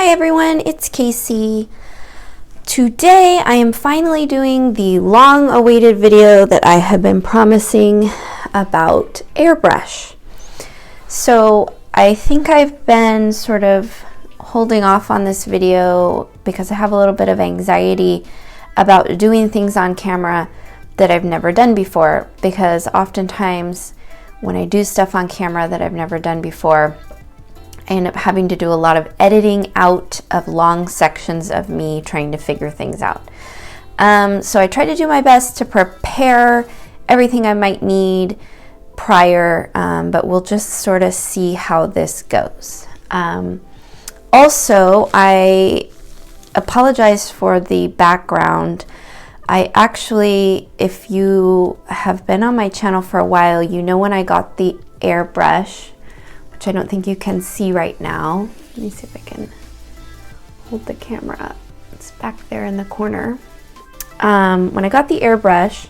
Hi everyone, it's Casey. Today I am finally doing the long-awaited video that I have been promising about Airbrush. So I think I've been sort of holding off on this video because I have a little bit of anxiety about doing things on camera that I've never done before, because oftentimes when I do stuff on camera that I've never done before, I end up having to do a lot of editing out of long sections of me trying to figure things out. So I try to do my best to prepare everything I might need prior, but we'll just sort of see how this goes. Also, I apologize for the background. I actually, if you have been on my channel for a while, you know when I got the Airbrush, which I don't think you can see right now. Let me see if I can hold the camera up. It's back there in the corner. When I got the Airbrush,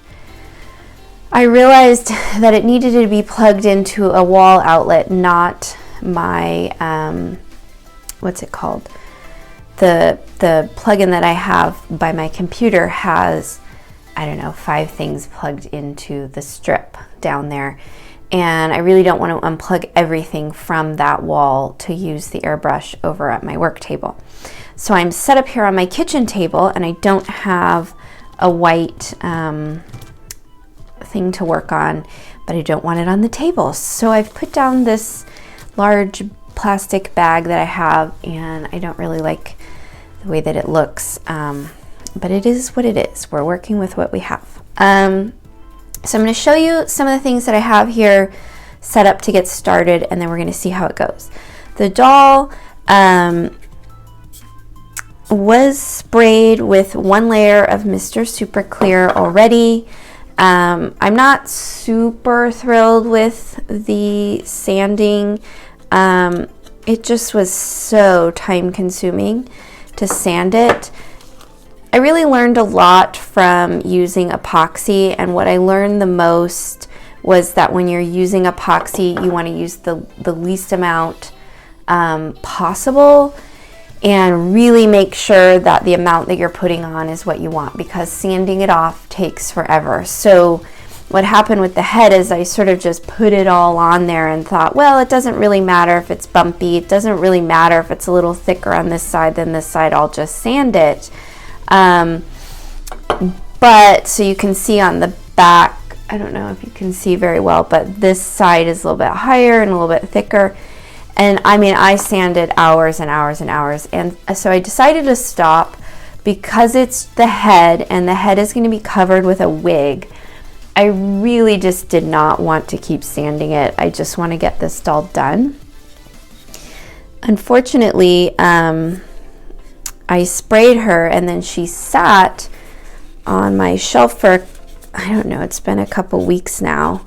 I realized that it needed to be plugged into a wall outlet, not my, what's it called? The plugin that I have by my computer has, I don't know, 5 things plugged into the strip down there. And I really don't want to unplug everything from that wall to use the Airbrush over at my work table. So I'm set up here on my kitchen table and I don't have a white thing to work on, but I don't want it on the table. So I've put down this large plastic bag that I have, and I don't really like the way that it looks, but it is what it is. We're working with what we have. So I'm going to show you some of the things that I have here set up to get started, and then we're going to see how it goes. The doll was sprayed with 1 layer of Mr. Super Clear already. I'm not super thrilled with the sanding. It just was so time consuming to sand it. I really learned a lot from using epoxy, and what I learned the most was that when you're using epoxy, you want to use the least amount possible, and really make sure that the amount that you're putting on is what you want, because sanding it off takes forever. So what happened with the head is I sort of just put it all on there and thought, well, it doesn't really matter if it's bumpy, it doesn't really matter if it's a little thicker on this side than this side, I'll just sand it. But so you can see on the back, I don't know if you can see very well, but this side is a little bit higher and a little bit thicker. And I mean, I sanded hours and hours and hours. And so I decided to stop because it's the head, and the head is going to be covered with a wig. I really just did not want to keep sanding it. I just want to get this doll done. Unfortunately, I sprayed her, and then she sat on my shelf for, I don't know, it's been a couple weeks now.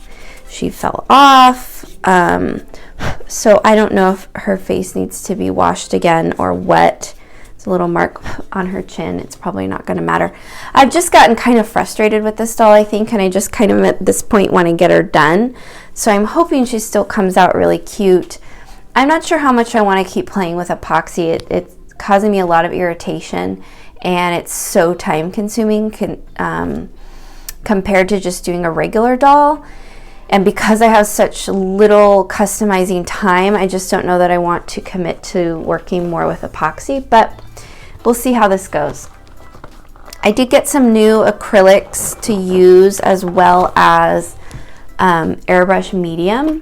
She fell off. So I don't know if her face needs to be washed again or what. It's a little mark on her chin. It's probably not going to matter. I've just gotten kind of frustrated with this doll, I think, and I just kind of at this point want to get her done. So I'm hoping she still comes out really cute. I'm not sure how much I want to keep playing with epoxy. It's causing me a lot of irritation, and it's so time consuming compared to just doing a regular doll. And because I have such little customizing time, I just don't know that I want to commit to working more with epoxy, but we'll see how this goes. I did get some new acrylics to use, as well as Airbrush medium.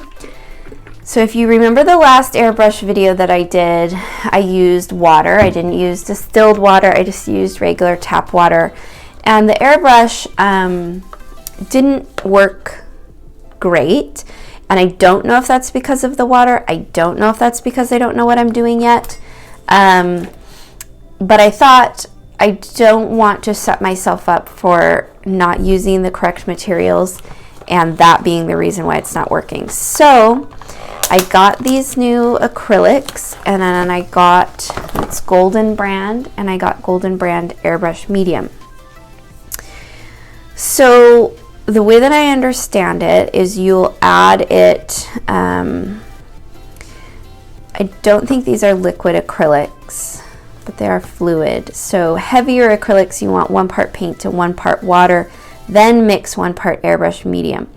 So if you remember the last Airbrush video that I did, I used water. I didn't use distilled water, I just used regular tap water. And the Airbrush didn't work great, and I don't know if that's because of the water. I don't know if that's because I don't know what I'm doing yet. But I thought I don't want to set myself up for not using the correct materials and that being the reason why it's not working. So I got these new acrylics, and then I got, it's Golden brand, and I got Golden brand Airbrush medium. So the way that I understand it is you'll add it, I don't think these are liquid acrylics. but they are fluid. So heavier acrylics, you want 1 part paint to 1 part water, then mix 1 part airbrush medium.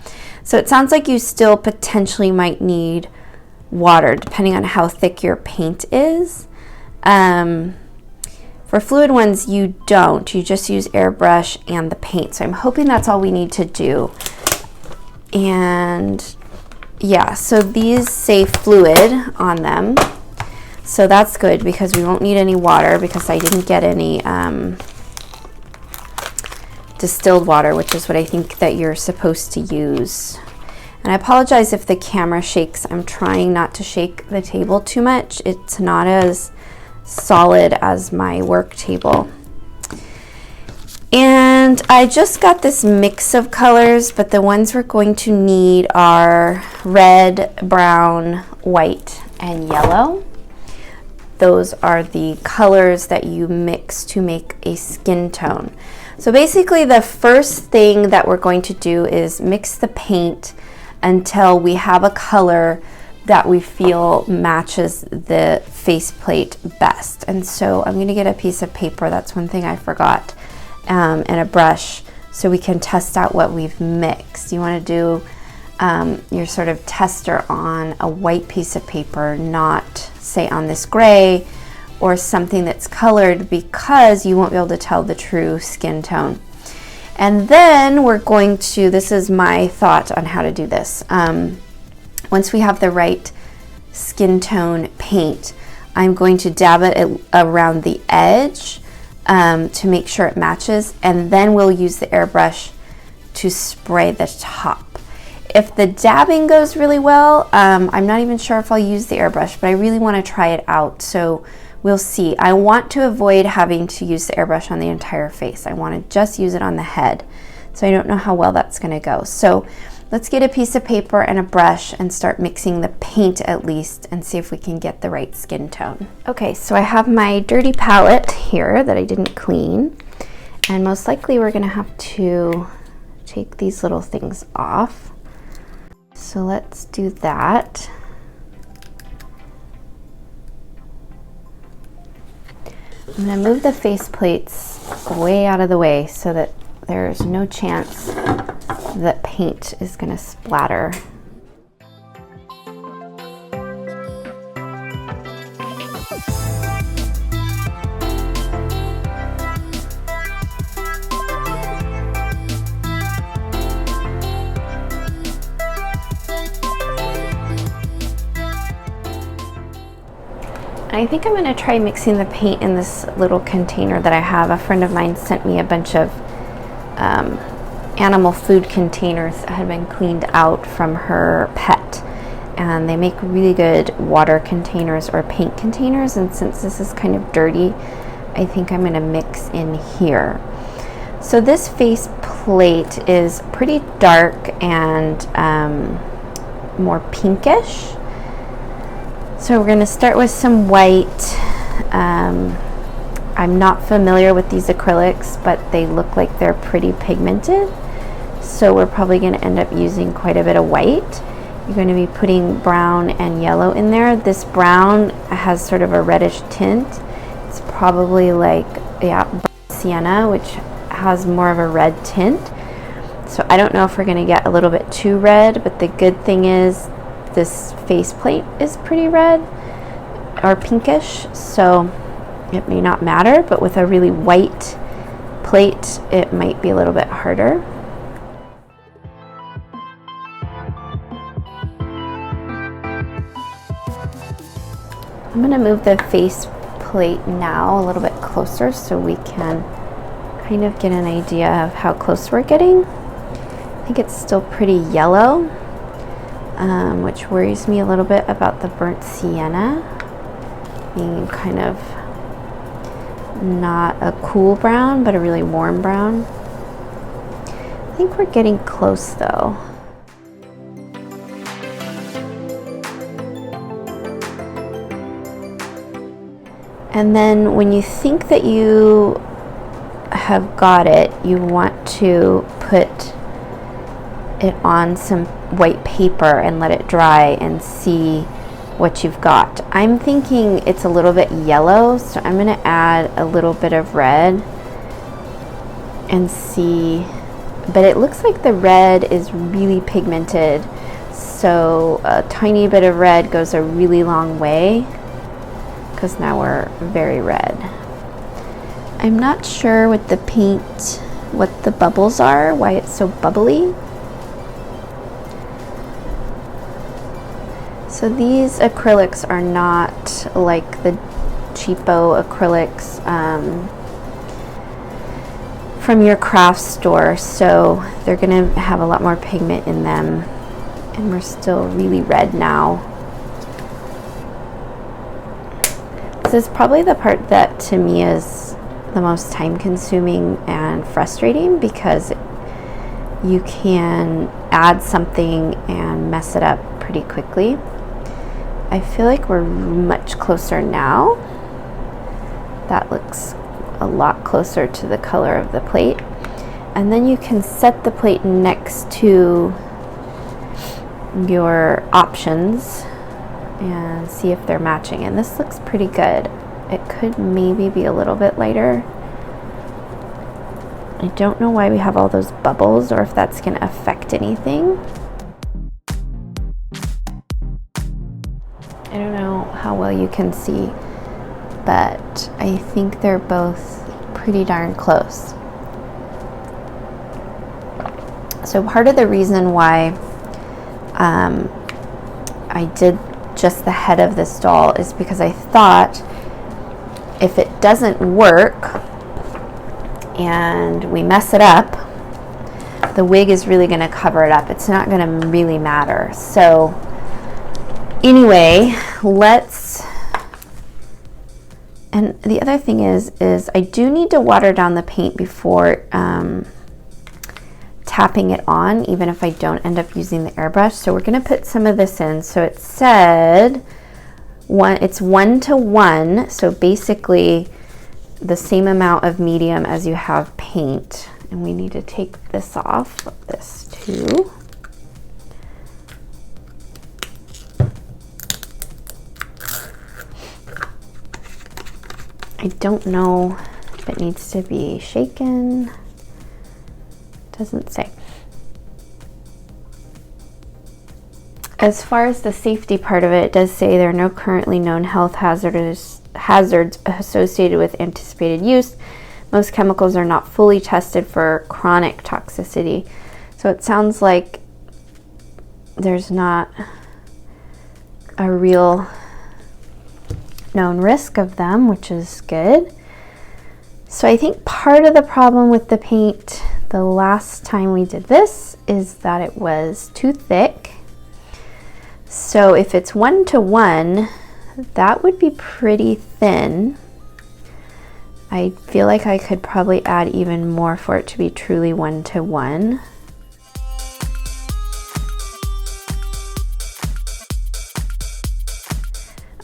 So it sounds like you still potentially might need water depending on how thick your paint is. For fluid ones, you don't. You just use airbrush and the paint. So I'm hoping that's all we need to do. And yeah, so these say fluid on them. So that's good because we won't need any water because I didn't get any distilled water, which is what I think that you're supposed to use. And I apologize if the camera shakes. I'm trying not to shake the table too much. It's not as solid as my work table. And I just got this mix of colors, but the ones we're going to need are red, brown, white, and yellow. Those are the colors that you mix to make a skin tone. So basically the first thing that we're going to do is mix the paint until we have a color that we feel matches the faceplate best. And so I'm going to get a piece of paper. That's one thing I forgot, and a brush so we can test out what we've mixed. You want to do your sort of tester on a white piece of paper, not say on this gray or something that's colored, because you won't be able to tell the true skin tone. And then we're going to, this is my thought on how to do this. Once we have the right skin tone paint, I'm going to dab it around the edge to make sure it matches, and then we'll use the airbrush to spray the top. If the dabbing goes really well, I'm not even sure if I'll use the airbrush, but I really want to try it out, so we'll see. I want to avoid having to use the airbrush on the entire face. I want to just use it on the head, so I don't know how well that's going to go. So let's get a piece of paper and a brush and start mixing the paint at least and see if we can get the right skin tone. Okay, so I have my dirty palette here that I didn't clean, and most likely we're going to have to take these little things off. So let's do that. I'm going to move the face plates way out of the way so that there's no chance that paint is going to splatter. I think I'm going to try mixing the paint in this little container that I have. A friend of mine sent me a bunch of animal food containers that had been cleaned out from her pet, and they make really good water containers or paint containers, and since this is kind of dirty, I think I'm going to mix in here. So this face plate is pretty dark and more pinkish. So we're going to start with some white. I'm not familiar with these acrylics, but they look like they're pretty pigmented. So we're probably going to end up using quite a bit of white. You're going to be putting brown and yellow in there. This brown has sort of a reddish tint. It's probably like, yeah, sienna, which has more of a red tint. So I don't know if we're going to get a little bit too red, but the good thing is this faceplate is pretty red or pinkish, so it may not matter, but with a really white plate it might be a little bit harder. I'm going to move the faceplate now a little bit closer so we can kind of get an idea of how close we're getting. I think it's still pretty yellow, which worries me a little bit about the burnt sienna being kind of not a cool brown, but a really warm brown. I think we're getting close though. And then when you think that you have got it, you want to put it on some white paper and let it dry and see what you've got. I'm thinking it's a little bit yellow, so I'm gonna add a little bit of red and see, but it looks like the red is really pigmented, so a tiny bit of red goes a really long way, because now we're very red. I'm not sure with the paint what the bubbles are, why it's so bubbly. So these acrylics are not like the cheapo acrylics from your craft store, so they're gonna have a lot more pigment in them, and we're still really red now. This is probably the part that to me is the most time consuming and frustrating, because you can add something and mess it up pretty quickly. I feel like we're much closer now. That looks a lot closer to the color of the plate. And then you can set the plate next to your options and see if they're matching. And this looks pretty good. It could maybe be a little bit lighter. I don't know why we have all those bubbles, or if that's going to affect anything. I don't know how well you can see, but I think they're both pretty darn close. So part of the reason why I did just the head of this doll is because I thought if it doesn't work and we mess it up, the wig is really going to cover it up. It's not going to really matter. So anyway, and the other thing is I do need to water down the paint before tapping it on, even if I don't end up using the airbrush. So we're going to put some of this in. So it said it's 1 to 1, so basically the same amount of medium as you have paint. And we need to take this off, this too. I don't know if it needs to be shaken. Doesn't say. As far as the safety part of it, it does say there are no currently known health hazards associated with anticipated use. Most chemicals are not fully tested for chronic toxicity. So it sounds like there's not a real known risk of them, which is good. So I think part of the problem with the paint the last time we did this is that it was too thick. So if it's 1 to 1, that would be pretty thin. I feel like I could probably add even more for it to be truly 1 to 1.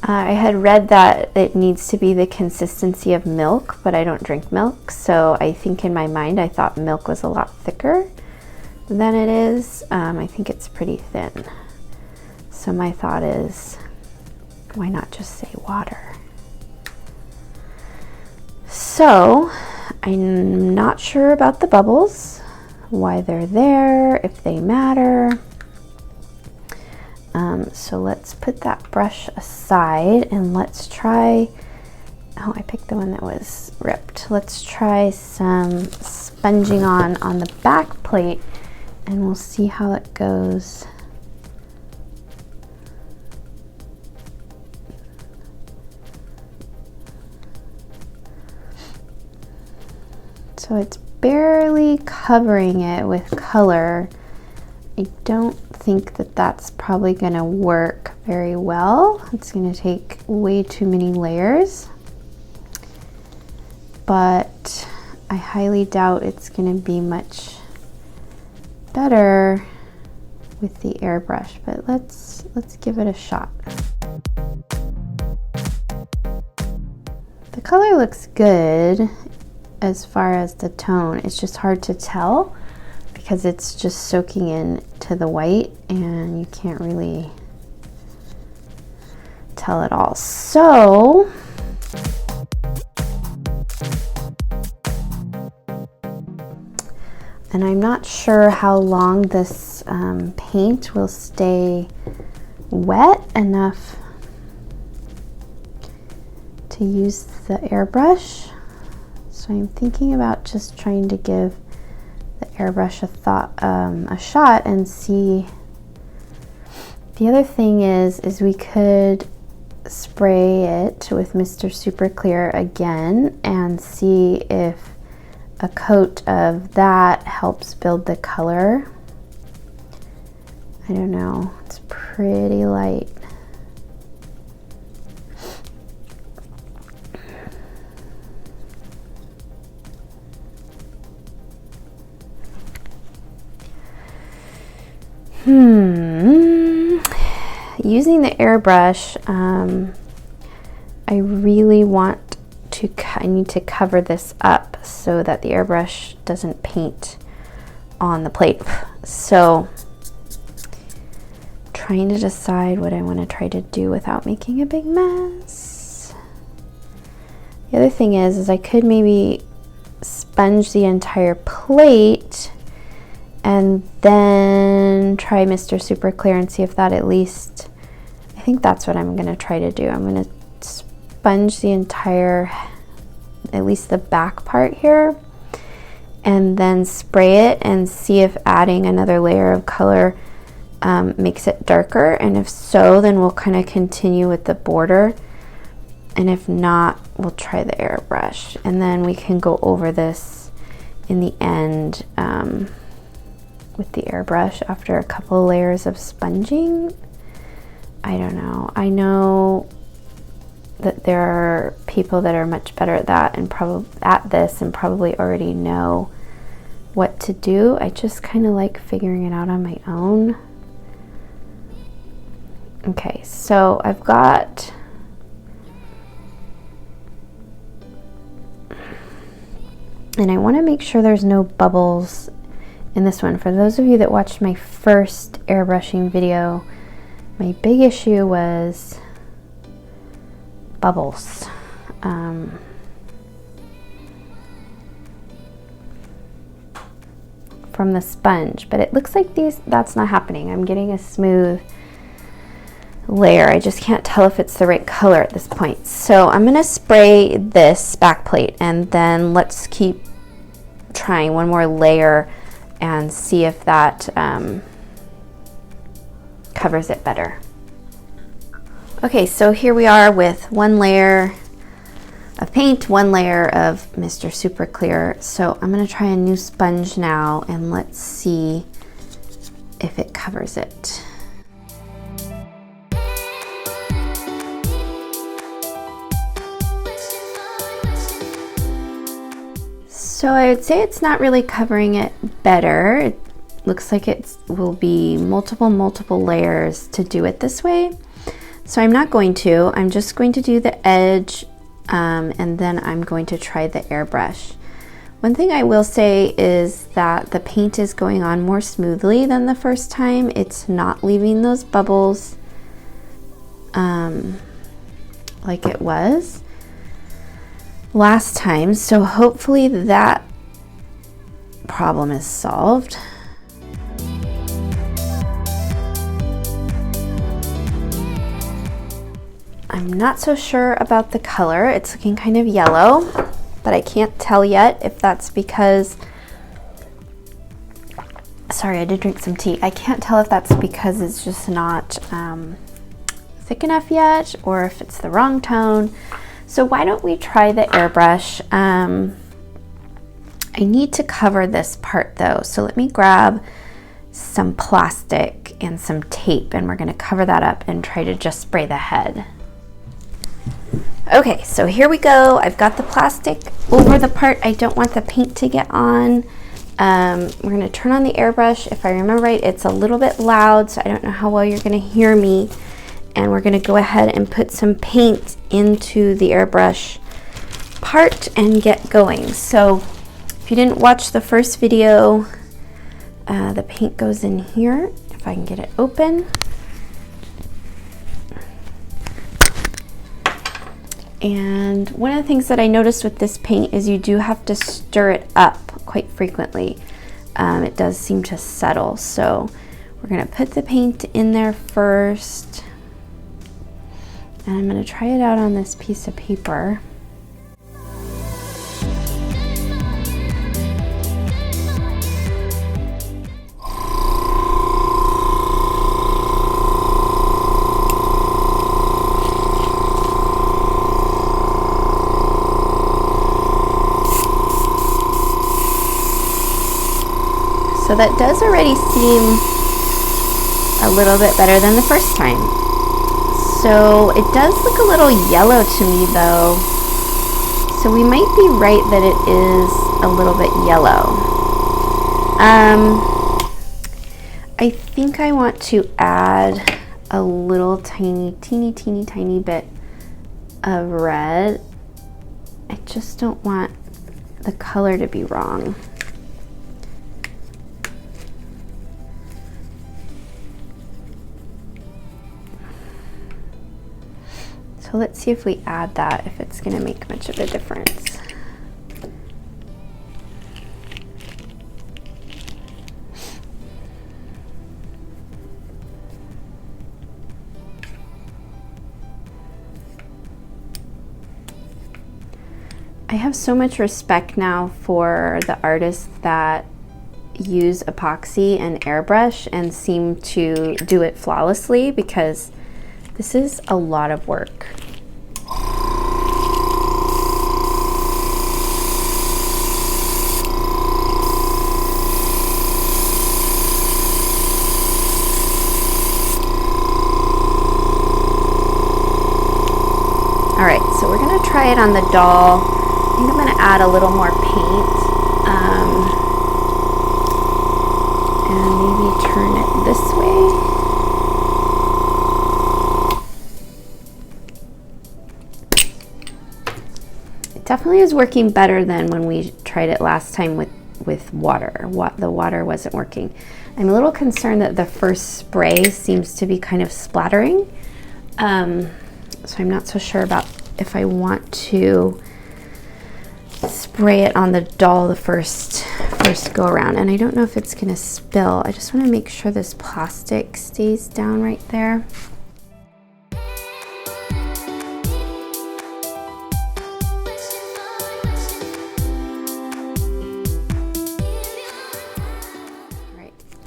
I had read that it needs to be the consistency of milk, but I don't drink milk, so I think in my mind I thought milk was a lot thicker than it is. I think it's pretty thin. So my thought is, why not just say water? So I'm not sure about the bubbles, why they're there, if they matter. So let's put that brush aside and let's try, oh, I picked the one that was ripped. Let's try some sponging on the back plate and we'll see how it goes. So it's barely covering it with color. I don't think that that's probably going to work very well. It's going to take way too many layers, but I highly doubt it's going to be much better with the airbrush, but let's give it a shot. The color looks good as far as the tone. It's just hard to tell because it's just soaking into the white and you can't really tell at all. So and I'm not sure how long this paint will stay wet enough to use the airbrush. So I'm thinking about just trying to give the airbrush a shot and see. The other thing is we could spray it with Mr. Super Clear again and see if a coat of that helps build the color. I don't know, it's pretty light. Using the airbrush, I really want to, I need to cover this up so that the airbrush doesn't paint on the plate. So trying to decide what I want to try to do without making a big mess. The other thing is I could maybe sponge the entire plate and then try Mr. Super Clear and see if that at least, I think that's what I'm going to try to do. I'm going to sponge the entire, at least the back part here, and then spray it and see if adding another layer of color makes it darker. And if so, then we'll kind of continue with the border. And if not, we'll try the airbrush. And then we can go over this in the end with the airbrush after a couple layers of sponging. I don't know. I know that there are people that are much better at that and probably at this and probably already know what to do. I just kind of like figuring it out on my own. Okay, so I've got and I want to make sure there's no bubbles in this one. For those of you that watched my first airbrushing video, my big issue was bubbles. From the sponge, but it looks like that's not happening. I'm getting a smooth layer. I just can't tell if it's the right color at this point. So I'm gonna spray this back plate and then let's keep trying one more layer and see if that covers it better. Okay, so here we are with one layer of paint, one layer of Mr. Super Clear. So I'm gonna try a new sponge now and let's see if it covers it. So I would say it's not really covering it better. It looks like it will be multiple layers to do it this way. So I'm not going to. I'm just going to do the edge and then I'm going to try the airbrush. One thing I will say is that the paint is going on more smoothly than the first time. It's not leaving those bubbles like it was last time. So hopefully that problem is solved. I'm not so sure about the color. It's looking kind of yellow, but I can't tell yet if that's because, sorry, I did drink some tea. I can't tell if that's because it's just not thick enough yet or if it's the wrong tone. So why don't we try the airbrush? I need to cover this part though. So let me grab some plastic and some tape and we're gonna cover that up and try to just spray the head. Okay, so here we go. I've got the plastic over the part I don't want the paint to get on. We're gonna turn on the airbrush. If I remember right, it's a little bit loud, so I don't know how well you're gonna hear me. And we're gonna go ahead and put some paint into the airbrush part and get going. So if you didn't watch the first video, the paint goes in here. If I can get it open. And one of the things that I noticed with this paint is you do have to stir it up quite frequently. It does seem to settle. So we're gonna put the paint in there first. And I'm gonna try it out on this piece of paper. So that does already seem a little bit better than the first time. So it does look a little yellow to me though. So we might be right that it is a little bit yellow. I think I want to add a little teeny bit of red. I just don't want the color to be wrong. So let's see if we add that, if it's going to make much of a difference. I have so much respect now for the artists that use epoxy and airbrush and seem to do it flawlessly, because this is a lot of work. All right, so we're gonna try it on the doll. I think I'm gonna add a little more paint and maybe turn it this way. Definitely is working better than when we tried it last time with water. The water wasn't working. I'm a little concerned that the first spray seems to be kind of splattering. So I'm not so sure about if I want to spray it on the doll the first go around. And I don't know if it's gonna spill. I just wanna make sure this plastic stays down right there.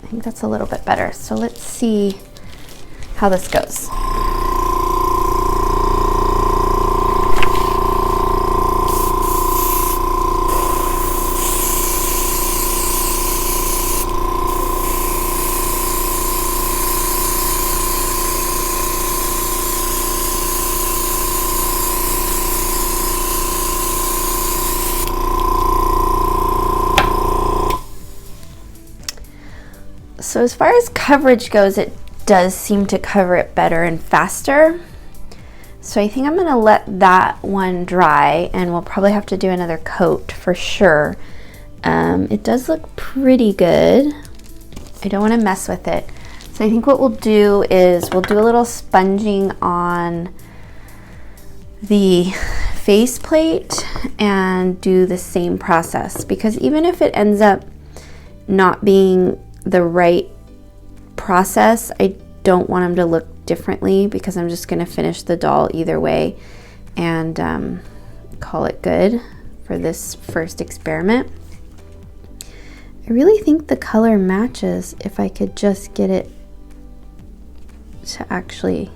I think that's a little bit better. So let's see how this goes. So as far as coverage goes, it does seem to cover it better and faster. So I think I'm gonna let that one dry, and we'll probably have to do another coat for sure. It does look pretty good. I don't wanna mess with it. So I think what we'll do is we'll do a little sponging on the faceplate and do the same process, because even if it ends up not being the right process, I don't want them to look differently, because I'm just going to finish the doll either way and call it good for this first experiment. I really think the color matches if I could just get it to actually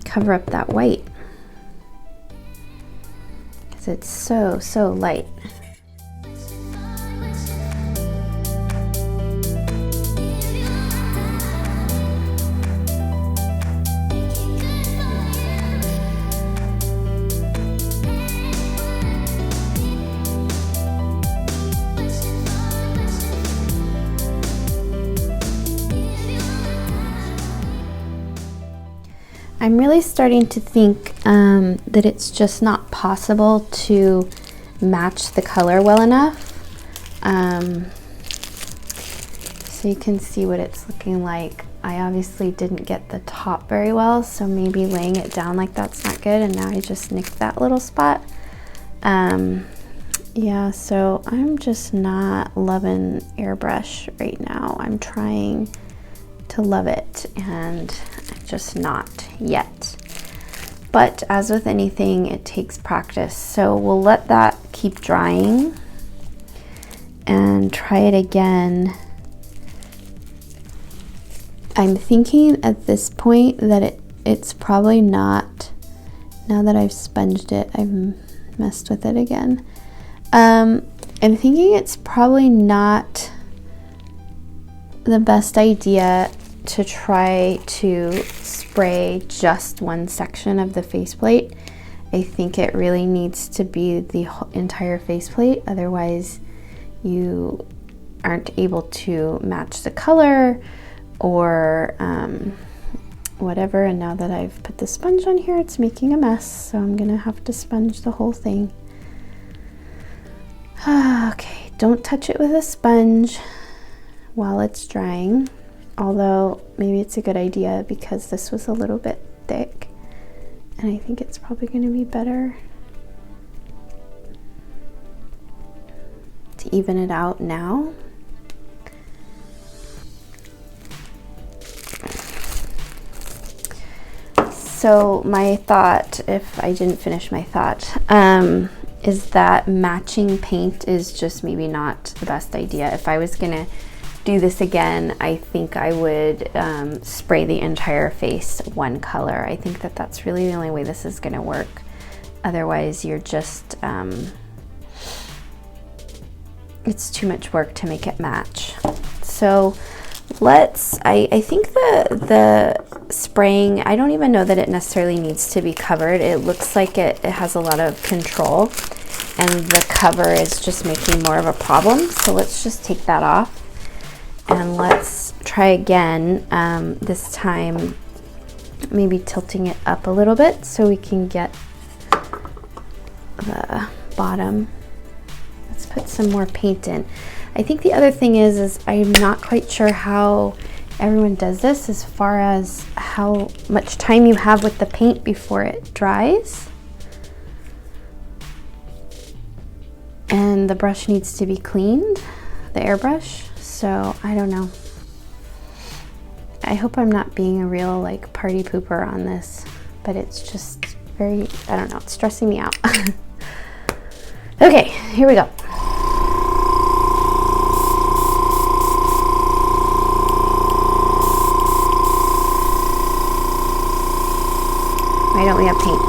cover up that white, because it's so light. I'm really starting to think that it's just not possible to match the color well enough. So you can see what it's looking like I obviously didn't get the top very well, so maybe laying it down like that's not good, and now I just nicked that little spot. Yeah, so I'm just not loving Airbrush right now. I'm trying to love it, and I'm just not yet. But as with anything, it takes practice. So we'll let that keep drying and try it again. I'm thinking at this point that it's probably not, now that I've sponged it, I've messed with it again. I'm thinking it's probably not the best idea to try to spray just one section of the faceplate. I think it really needs to be the entire faceplate, otherwise you aren't able to match the color or whatever. And now that I've put the sponge on here, it's making a mess, so I'm gonna have to sponge the whole thing. Okay, don't touch it with a sponge while it's drying, although maybe it's a good idea because this was a little bit thick, and I think it's probably going to be better to even it out now. So my thought, if I didn't finish my thought, is that matching paint is just maybe not the best idea. If I was gonna do this again, I think I would spray the entire face one color. I think that that's really the only way this is gonna work. Otherwise, you're just, it's too much work to make it match. So let's, I think the spraying, I don't even know that it necessarily needs to be covered. It looks like it has a lot of control, and the cover is just making more of a problem. So let's just take that off and let's try again. This time maybe tilting it up a little bit so we can get the bottom. Let's put some more paint in. I think the other thing is I'm not quite sure how everyone does this as far as how much time you have with the paint before it dries. And the brush needs to be cleaned, the airbrush, so I don't know. I hope I'm not being a real like party pooper on this, but it's just very, I don't know, it's stressing me out. Okay, here we go. Why don't we have paint?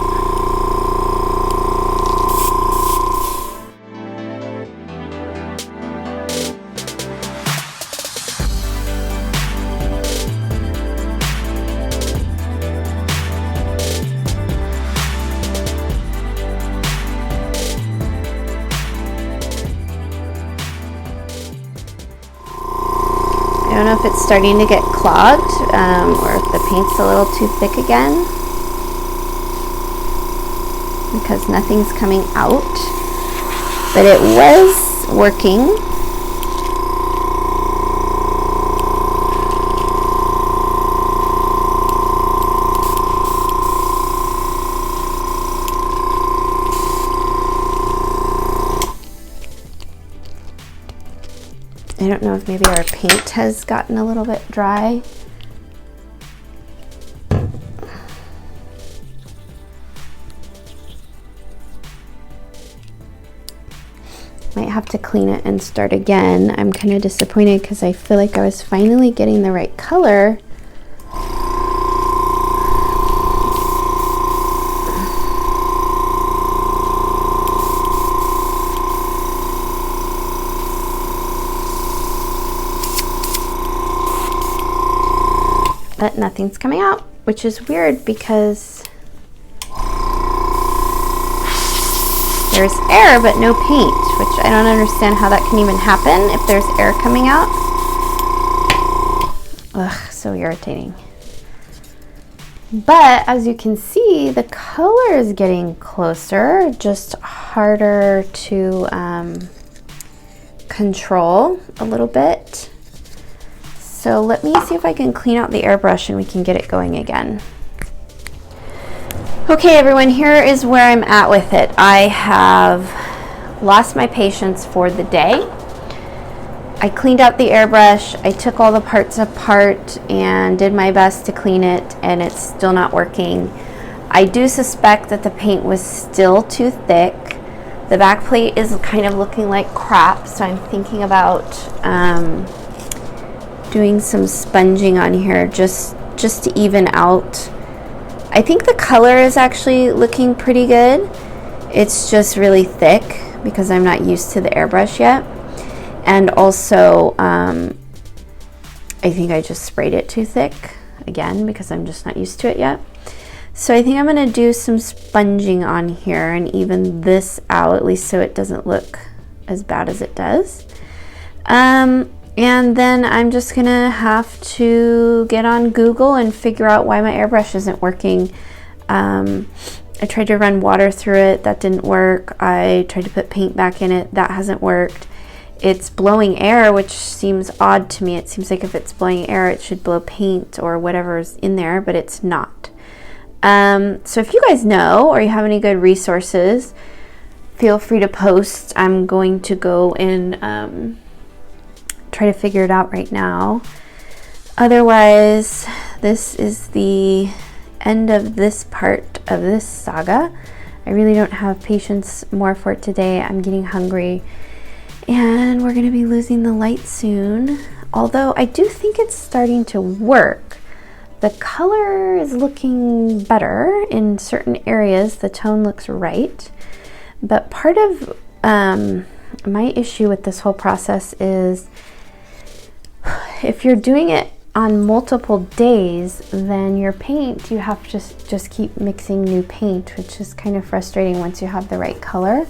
I don't know if it's starting to get clogged or if the paint's a little too thick again, because nothing's coming out, but it was working. I don't know if maybe our paint has gotten a little bit dry. Might have to clean it and start again. I'm kind of disappointed because I feel like I was finally getting the right color. But nothing's coming out, which is weird because there's air but no paint, which I don't understand how that can even happen if there's air coming out. Ugh, so irritating. But as you can see, the color is getting closer, just harder to control a little bit. So let me see if I can clean out the airbrush and we can get it going again. Okay everyone, here is where I'm at with it. I have lost my patience for the day. I cleaned out the airbrush, I took all the parts apart and did my best to clean it, and it's still not working. I do suspect that the paint was still too thick. The back plate is kind of looking like crap, so I'm thinking about doing some sponging on here just to even out. I think the color is actually looking pretty good. It's just really thick because I'm not used to the airbrush yet. And also, I think I just sprayed it too thick, again, because I'm just not used to it yet. So I think I'm going to do some sponging on here and even this out, at least so it doesn't look as bad as it does. And then I'm just going to have to get on Google and figure out why my airbrush isn't working. I tried to run water through it, that didn't work. I tried to put paint back in it, that hasn't worked. It's blowing air, which seems odd to me. It seems like if it's blowing air, it should blow paint or whatever's in there, but it's not. So if you guys know or you have any good resources, feel free to post. I'm going to go and try to figure it out right now. Otherwise, this is the end of this part of this saga. I really don't have patience more for it today. I'm getting hungry. And we're going to be losing the light soon. Although I do think it's starting to work. The color is looking better in certain areas. The tone looks right. But part of my issue with this whole process is if you're doing it on multiple days, then your paint, you have to just keep mixing new paint, which is kind of frustrating once you have the right color.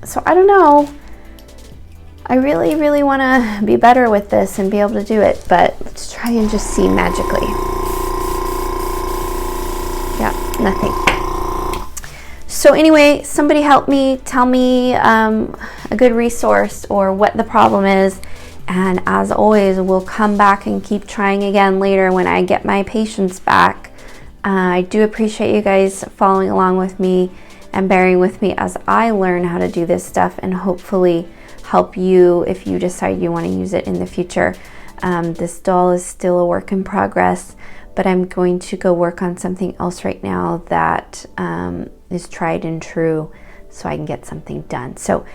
So I don't know. I really, really want to be better with this and be able to do it, but let's try and just see magically. Yeah, nothing. So anyway, somebody help me, tell me a good resource or what the problem is. And as always, we'll come back and keep trying again later when I get my patience back. I do appreciate you guys following along with me and bearing with me as I learn how to do this stuff and hopefully help you if you decide you want to use it in the future. This doll is still a work in progress, but I'm going to go work on something else right now that is tried and true so I can get something done. So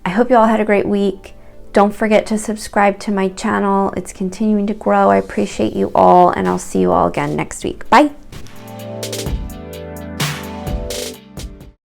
I hope you all had a great week. Don't forget to subscribe to my channel. It's continuing to grow. I appreciate you all, and I'll see you all again next week. Bye.